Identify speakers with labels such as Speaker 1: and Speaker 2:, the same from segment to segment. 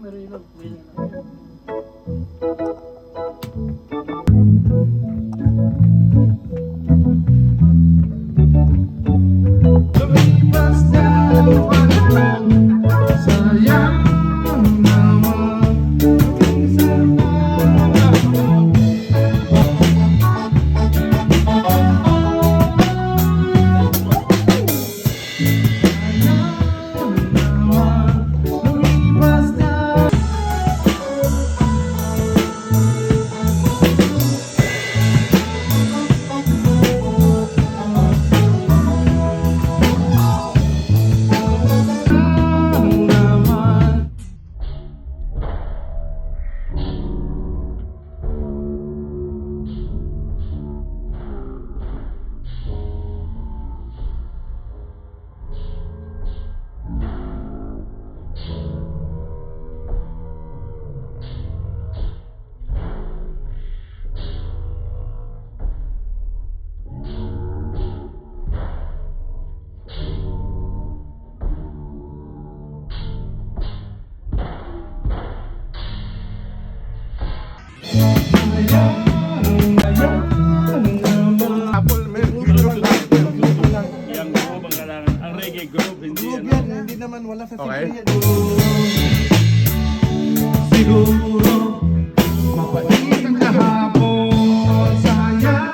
Speaker 1: meron ilog.
Speaker 2: Lumipas na ang panahon, sayang naman minsan nakakapagod. Sayang naman, lumipas na.
Speaker 1: Yang group ang kailangan. Ang reggae group, hindi yan.
Speaker 2: Hindi naman wala sa
Speaker 3: Okay.
Speaker 2: yan. Siguro mapait ang kahapon, sayang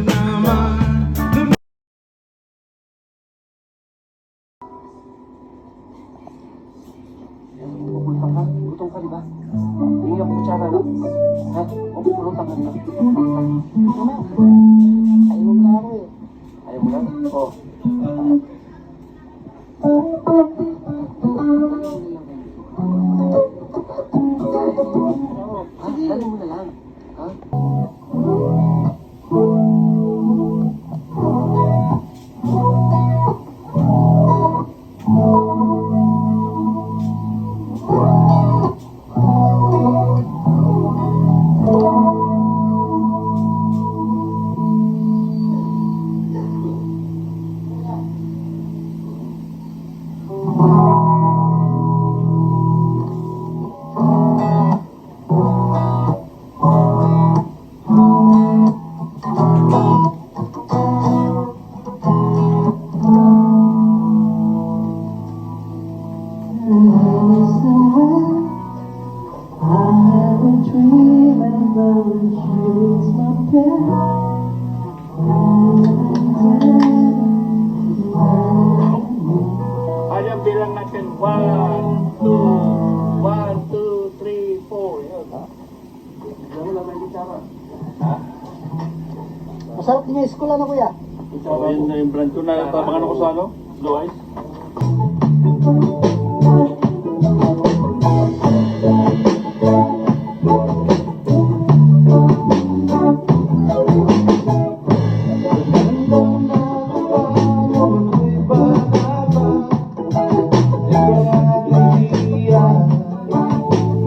Speaker 2: naman.
Speaker 4: Pupultang ka? Gutom ka, di ba? Tingin ako kutsara, no? Ha? O pupultang ka, no? Ito na. Ayaw mo na ako, eh. Ayaw mo na? Oo. Ha? Dali mo na lang. Ha?
Speaker 1: Ayang bilang natin. 1, 2, 1, 2, 3, 4. Yun.
Speaker 4: Wala lang may kutsara. Ha? Masarap din yung eskwela na, kuya.
Speaker 1: So, yun na yung brand ko na tabangan ako sa ano? Blue Eyes.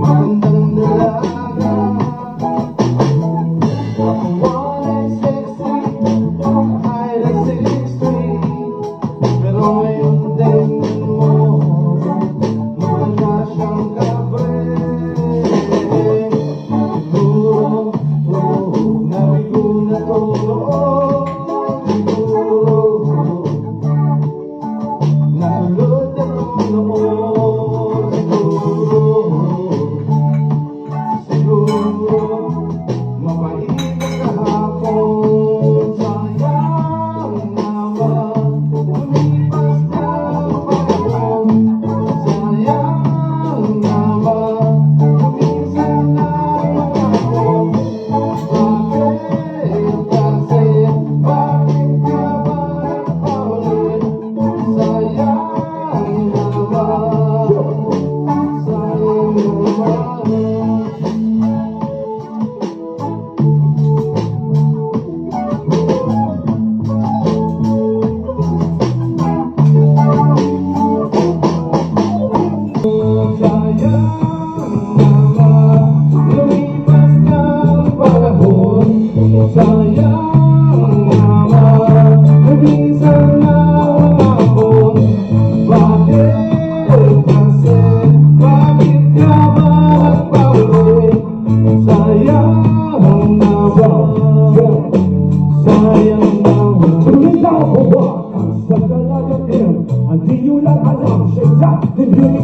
Speaker 2: Magandang dalaga, ako ay sexy, ay 63, pero ngayon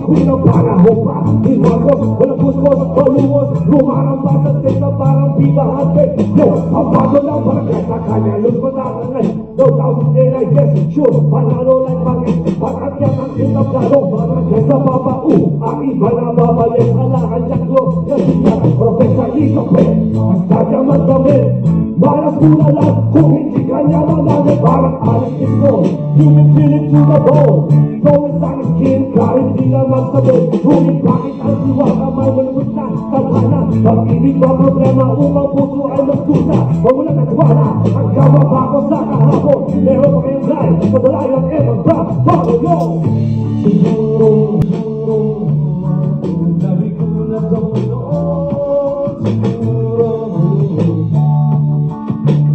Speaker 3: tuwing ang panahon pa. Inagos, walang kuskus, paluwas, lumarambas at tesa parang bibahante. Yo, ang bago lang barangay sa kanya, yung matatangay. No doubt, and I guess, sure, panalo lang pangit. Parang yan ang sinablalo, barangay sa babao. Ang iba na babalik, alakan jaklo. Kasi yan, propesa ikape, hasta diamant kami. Malas muna lang, kung hindi kanya manamit. Parang alisin ko, you can feel it to the bone. Going sa skin, kahit di na magsabi. Ngunit bakit ang diwaga may malubos na tadhana? Pag-ibig ba problema, upang puso ay magdusa. Huwag mo lang nagwala, ang gawaba ko sa kahapon. Meron pa kayong line, sa dalay ng ewan ba? Follow yo! Siguro, sabi ko na sa mundo. Siguro,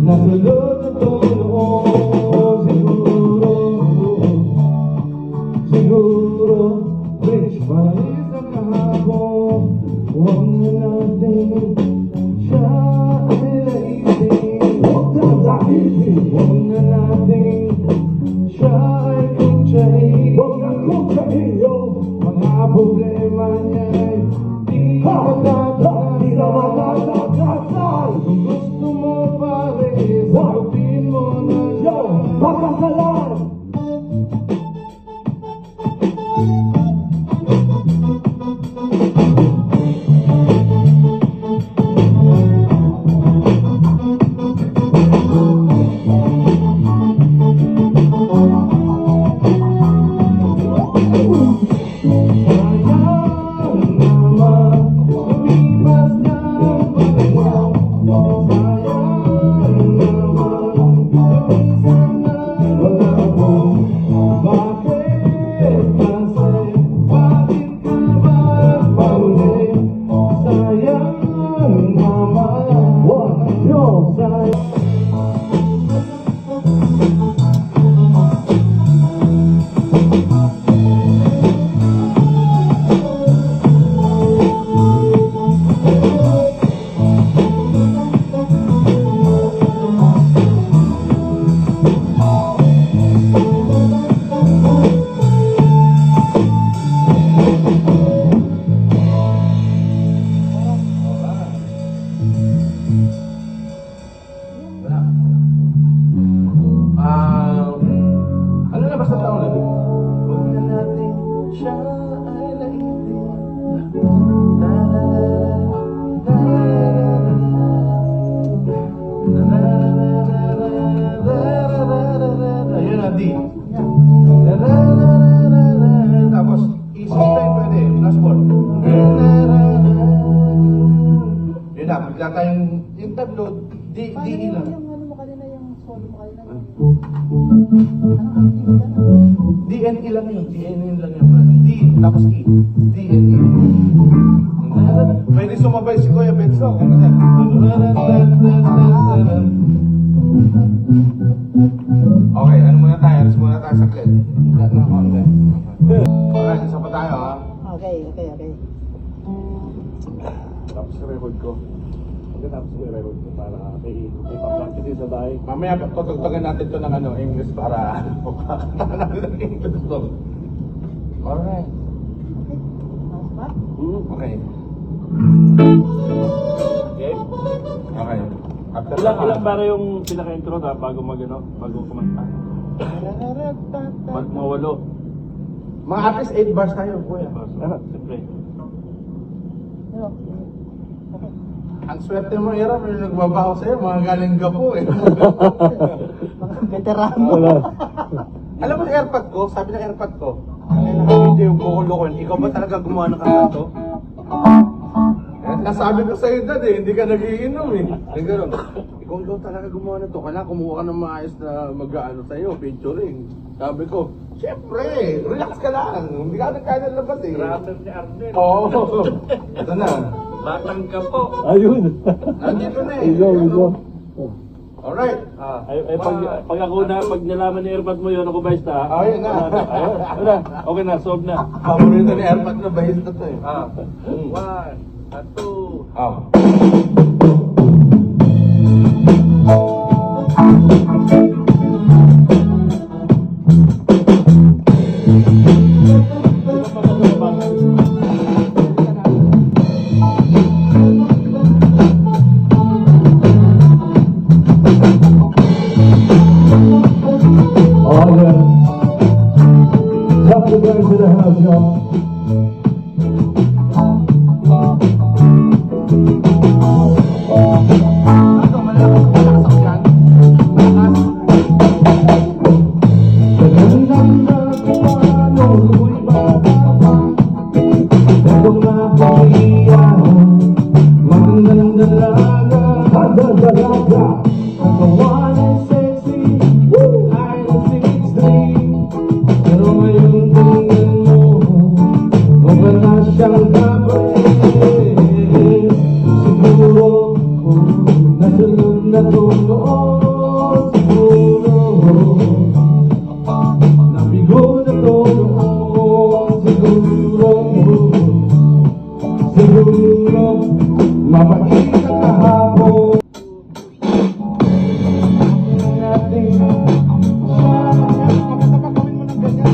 Speaker 3: nasa loob na tulong. Siguro, rich para isang kahapon. Huwag na natin siya ay laipin. Huwag na natin siya ay kuntsahin. Huwag na kuntsahin, yo. Mga problema niya ay di matatagasan. Kung gusto mo pare, sagutin mo na siya. Pagkasalan! Ano na ba sa taon na doon? Huwag na natin siya ay laipin. Ayun na, D. Tapos, easy time pwede. Last ball. Yun na, bigla tayong yung tablo, D lang. DNE lang yun, DNE lang yun. D, tapos E. DNE. Pwede sumabay si Kuya Benzo. Okay, ano muna tayo? Alis muna tayo sa clip. Lahat ng konti. Alright, isa pa tayo ha.
Speaker 5: Okay.
Speaker 1: Tapos sa record ko. Pagkatapos ko yung record ko para may pa-practice din sa bahay.
Speaker 4: Mamaya tutugtugan natin ito ng English para makakanta natin ng English to. Alright. Okay.
Speaker 1: Okay?
Speaker 4: Okay. After
Speaker 1: Ilang para yung pinaka-intro na bago bago kumanta? Mawalo.
Speaker 4: Mga at least 8 bars tayo, kuya.
Speaker 1: Siyempre.
Speaker 4: Ang swerte mo, Ira, may nagbabaho sa'yo, mga galing gapo eh.
Speaker 5: Mga veterano.
Speaker 4: Alam mo yung airpod ko, sabi ng airpod ko, ay nakabidyo yung kukulukon, ikaw ba talaga gumawa ng kanta to? Nasabi ko sa'yo dad eh, hindi ka nagiinom eh. Ay gano'n, ikaw talaga gumawa na to, kailangan kumuha ka ng maayos na mag-ano sa'yo, featuring. Sabi ko, syempre, relax ka lang, hindi ka nagkaya ng labas eh.
Speaker 1: Rapper ni Arnel.
Speaker 4: Oo, ito na.
Speaker 1: Batang ka po.
Speaker 3: Ayun.
Speaker 4: Nandito na eh.
Speaker 3: Igo.
Speaker 4: Alright.
Speaker 1: Pag ako na, pag nalaman ni Airpad mo yun, ako bahista ha?
Speaker 4: Ayun na.
Speaker 1: Ayun na. Okay na, solve na.
Speaker 4: Paborito ni Airpad na bahista to eh.
Speaker 1: 1, 2.
Speaker 4: Oh.
Speaker 1: Sino pa sa
Speaker 4: Ito, malakas ako dyan. Malakas.
Speaker 3: Magandang nagpaano mo'y bata pa. Bagong napahiyan, magandang dalaga. Magandang dalaga, ang kawan ay sexy, ay ang 6'3". Pero ngayon tingnan mo, mukha na siyang gabi. Siguro, nasunod na totoo. Siguro, nabigo na totoo. Siguro, mapakita kahapon natin.
Speaker 4: Maganda pa gawin mo ng ganyan.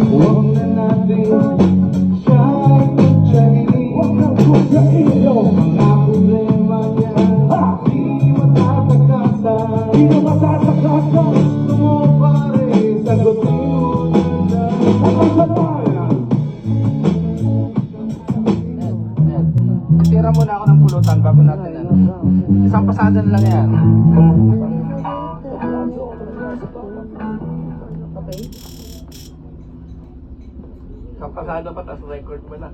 Speaker 3: Huwag na natin siya ikutsahin. Huwag na kutsahin, no. Mga problema niya, di matatakasan. Di na matatakasan. Gusto mo pare, sagutin mo na. Ang sabayan.
Speaker 4: Tira muna ako ng pulutan bago natin ano. Isang pasada na lang yan. Isang pasada pa, tapos record mo na.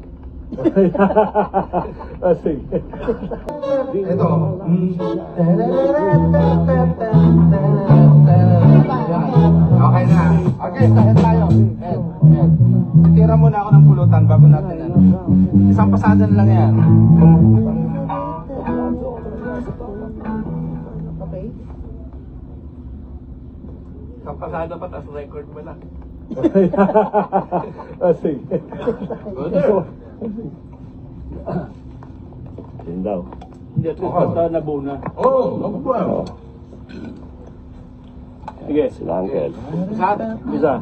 Speaker 3: Sige.
Speaker 4: Ito. Okay na. Okay, tayo tayo. Tira muna ako ng pulutan bago natin ano. Isang pasada na lang yan. Isang pasada pa, tapos record mo na.
Speaker 3: Sige. Yun daw.
Speaker 1: Hindi, at least basta nabuo na.
Speaker 4: Oh, no problem.
Speaker 1: Sige.
Speaker 3: Sila Uncle.
Speaker 4: Isa.
Speaker 1: Isa.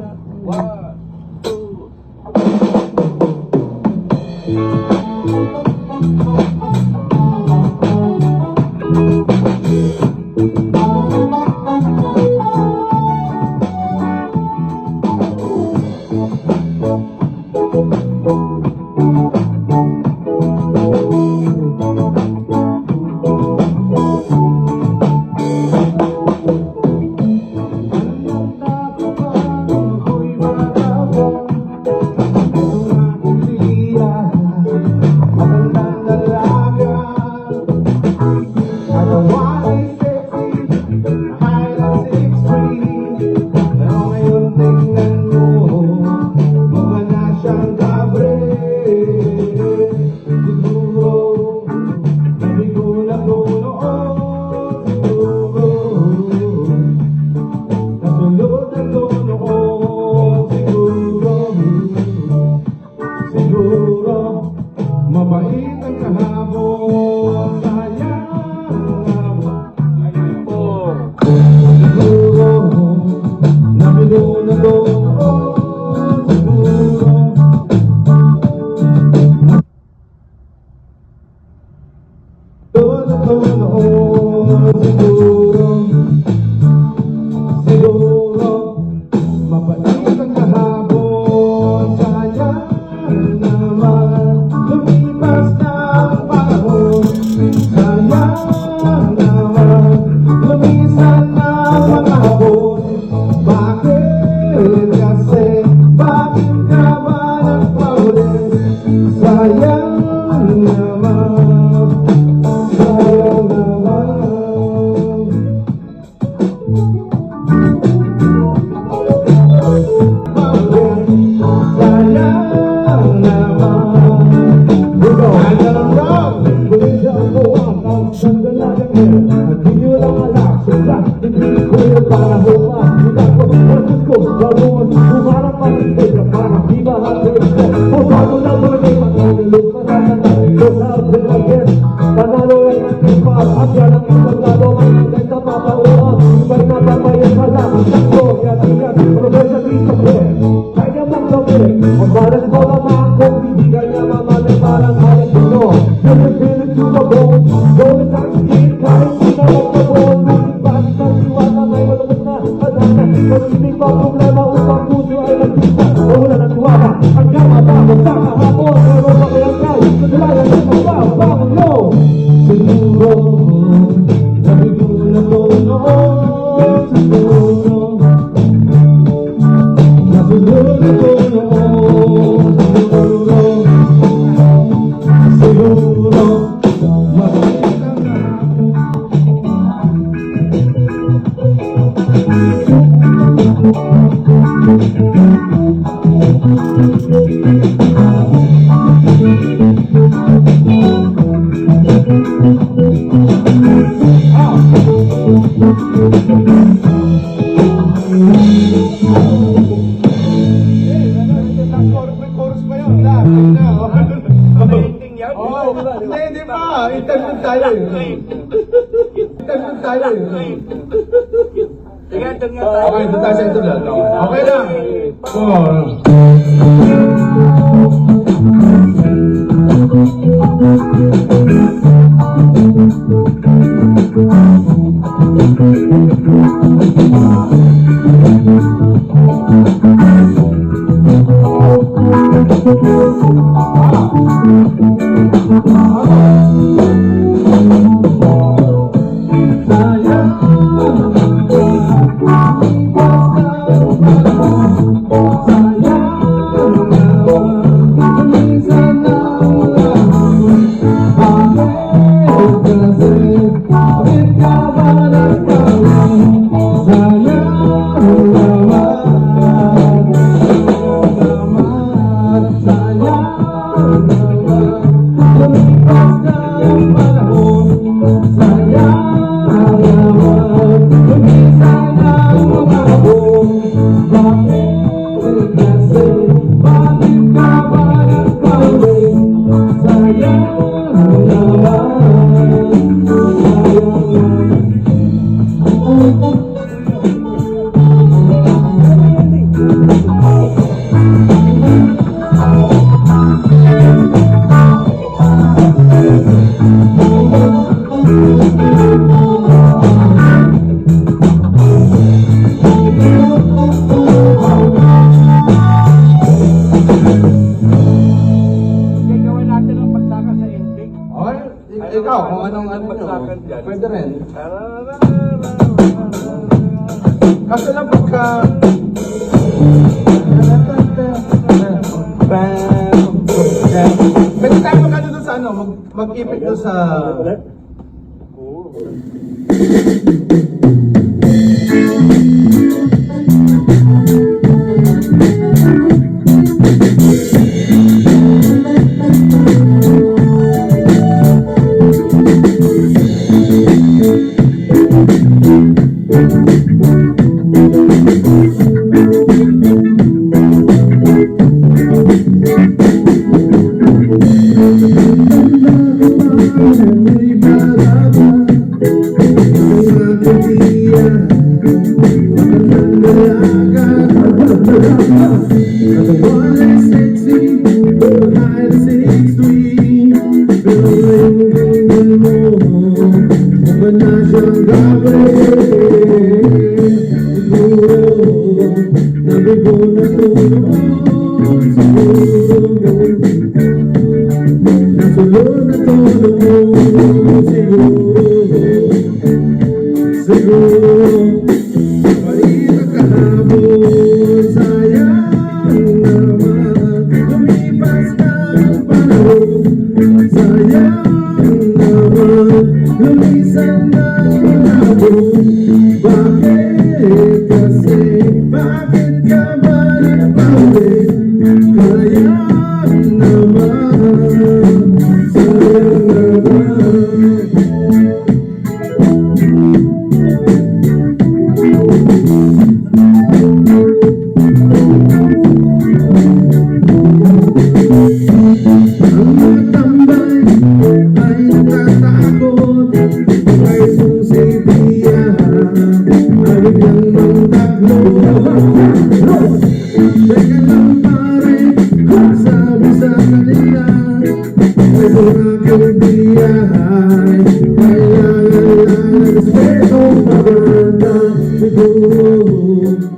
Speaker 3: 'Cause Pag-ibig pa problema upang puso ay magkita. Wala ng tuwala hanggang matapos sa kahapon. Pero pakiangkay, kasalayan ng magbabangon mo. Siguro, nabigo na to noon. Siguro, nasunod na to noon. Siguro, makikita na.
Speaker 4: May chorus pa yun.
Speaker 1: Painting yan.
Speaker 4: Hindi pa. Interview tayo. Interview tayo.
Speaker 1: Sige, doon nga tayo.
Speaker 4: Okay, doon tayo sa ito lang. Okay lang.
Speaker 1: Gagawin natin ang pagsaka sa ending.
Speaker 4: Okay? Ikaw, kung anong ano nyo, pwede rin. Kaso lang pagka... Pwede tayo mag-ano doon sa ano, mag-ipit doon sa...
Speaker 3: Siguro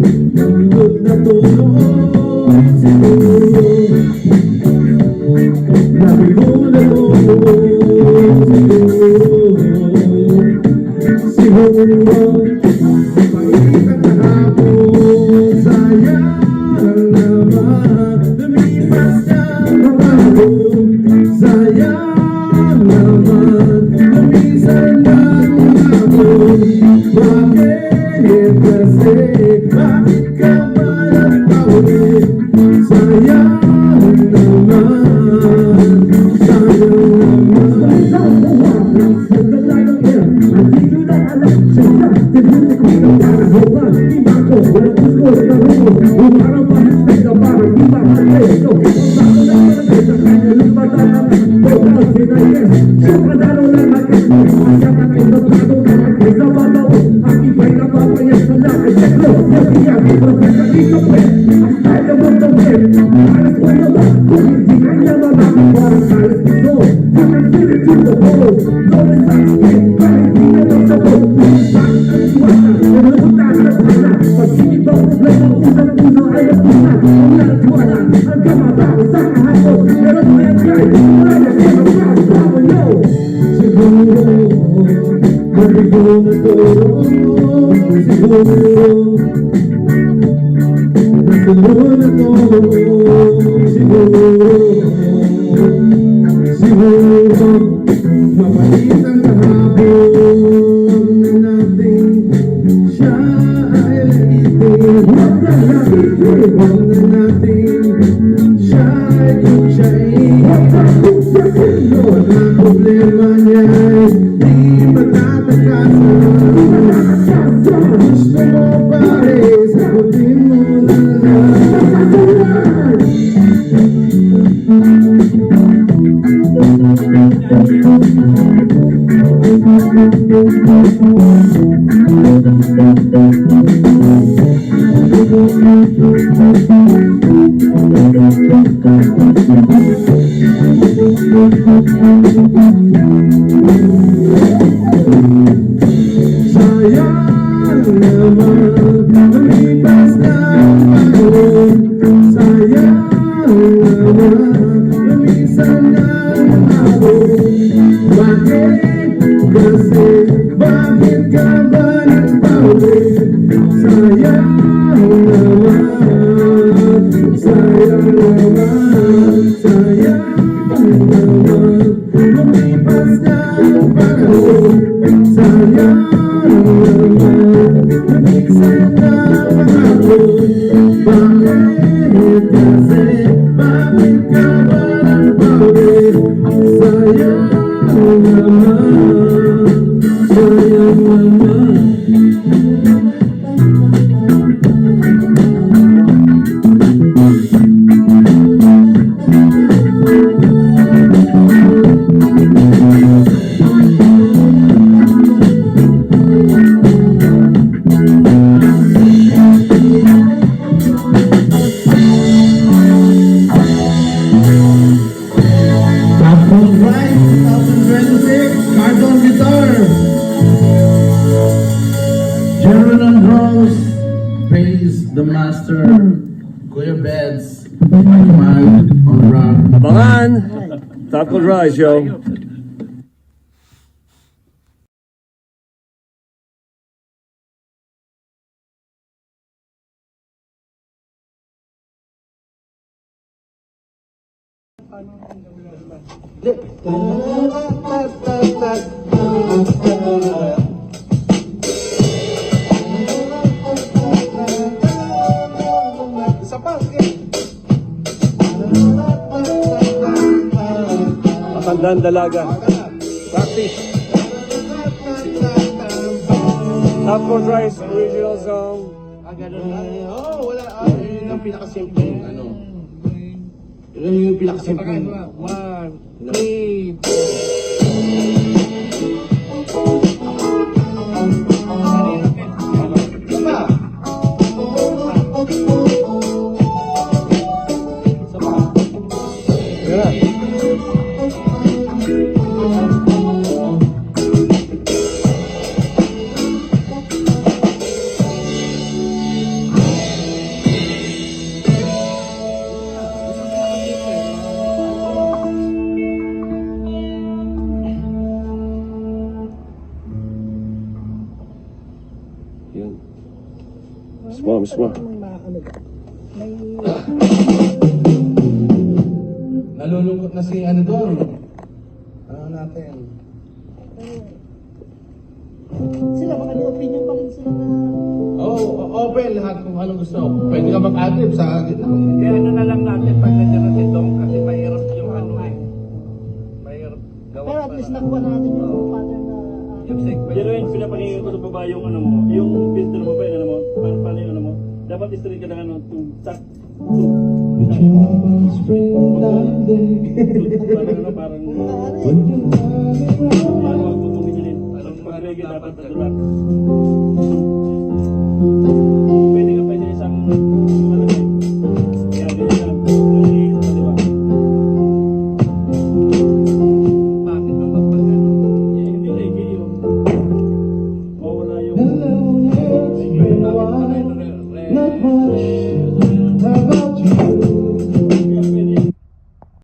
Speaker 2: Nandun na tulog siguro. Nabigo na tulog siguro. Mapait ang kahapon, sayang naman. Lumipas na ang panahon, sayang naman. Lumisan na ang hapon. Bakit kasi, bakit ka ba nagpaulit? Sayang naman, sayang naman. Mapait ang kahapon na natin siya ay laitin. Huwag na natin siya ay kutsain. Huwag na problema niya di matatakasan. Gusto mo pare, sagutin mo na lang. Sayang naman, lumipas na ang panahon. Sayang naman, lumisan na ang hapon. Bakit kasi, bakit ka ba nagpaulit? Sayang naman, sayang naman, sayang naman. Lumipas na ang panahon. Sayang naman, lumisan na ang hapon. Bakit kasi, bakit ka ba nagpaulit? Sayang naman, sayang naman. Tapos right, 2026, Cardon Guitar. General on drums, bass, the master, Kuya Beds, Mike on rock.
Speaker 6: Abangan! Tackle Rise, yo.
Speaker 4: Isa pa, sige.
Speaker 6: Matandang dalaga. Practice. Tackle Rise, original song.
Speaker 4: Ganun lang. Oo, wala. Yun ang pinakasimple. Ano? Yun yung pinakasimple.
Speaker 1: 1, 3, 4.
Speaker 6: Tapos mo.
Speaker 5: May mga ano ba? May...
Speaker 2: Nalulungkot na si ano doon. Ano natin?
Speaker 5: Sila baka may opinion pa rin sila na...
Speaker 2: Open lahat kung anong gusto. Pwede ka mag-adlib sa gitna.
Speaker 1: Kaya ano na lang natin pag nandiyan na si Dong kasi mahirap yung ano eh. Mahirap gawa
Speaker 5: Pero at least nakuha natin yung pattern na...
Speaker 1: yung segment.
Speaker 7: Pero yung pinapakinggan ko sa baba yung ano mo, yung filter mo ba yung ano mo, paano yung ano mo, dapat straight ka ng ano, sak, parang wag mo tumingin. Parang pag-reggae dapat ano lang.